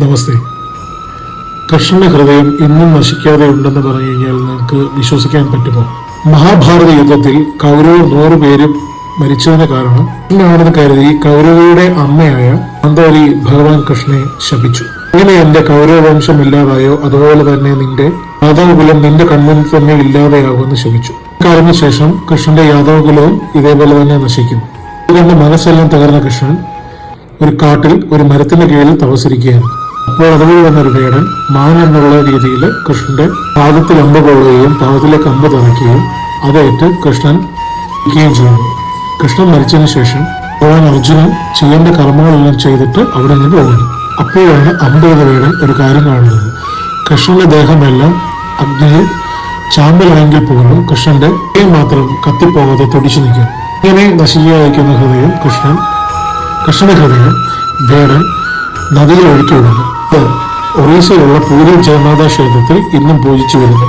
നമസ്തേ. കൃഷ്ണന്റെ ഹൃദയം ഇന്നും നശിക്കാതെ ഉണ്ടെന്ന് പറഞ്ഞു കഴിഞ്ഞാൽ നിങ്ങൾക്ക് വിശ്വസിക്കാൻ പറ്റുമോ? മഹാഭാരത യുദ്ധത്തിൽ കൗരവർ 100 പേരും മരിച്ചതിന് കാരണം കൃഷ്ണനാണെന്ന് കരുതി കൗരവയുടെ അമ്മയായ ഗാന്ധാരി ഭഗവാൻ കൃഷ്ണനെ ശപിച്ചു. ഇങ്ങനെ എന്റെ കൗരവ വംശം ഇല്ലാതായോ അതുപോലെ തന്നെ നിന്റെ യാദവകുലം നിന്റെ കണ്ണിൽ തന്നെ ഇല്ലാതെയാകുമെന്ന് ശപിച്ചു. കാലത്തിന് ശേഷം കൃഷ്ണന്റെ യാദവകുലവും ഇതേപോലെ തന്നെ നശിക്കുന്നു. ഇതുകൊണ്ട് മനസ്സെല്ലാം തകർന്ന കൃഷ്ണൻ ഒരു കാട്ടിൽ ഒരു മരത്തിന്റെ കീഴിൽ തപസ്സിരിക്കുകയാണ്. അപ്പോൾ അതുവഴി വന്നൊരു വേടൻ മാൻ എന്നുള്ള രീതിയിൽ കൃഷ്ണന്റെ പാദത്തിൽ അമ്പ് കൊള്ളുകയും പാദത്തിലേക്ക് അമ്പ് തറയ്ക്കുകയും അതേറ്റ് കൃഷ്ണൻ ചെയ്യുന്നു. കൃഷ്ണൻ മരിച്ചതിന് ശേഷം ഭഗവാൻ അർജുനൻ ചെയ്യേണ്ട കർമ്മങ്ങളെല്ലാം ചെയ്തിട്ട് അവിടെ നിന്ന് പോകുന്നു. അപ്പോഴാണ് അമ്പ് എന്ന വേടൻ ഒരു കാര്യം കാണുന്നത്. കൃഷ്ണന്റെ ദേഹമെല്ലാം അഗ്നിയിൽ ചാമ്പലാണെങ്കിൽ പോലും കൃഷ്ണന്റെ മാത്രം കത്തിപ്പോകാതെ തുടിച്ചു നിൽക്കും. ഇങ്ങനെ നശിക്കാതിരിക്കുന്ന ഹൃദയം കൃഷ്ണന്റെ ഹൃദയം വേടൻ നദിയിൽ ഒഴുക്കി വിടുന്നു. ഒറീസയിലുള്ള പൂരി ജഗന്നാഥ ക്ഷേത്രത്തിൽ ഇന്നും പൂജിച്ചു വരുന്നു.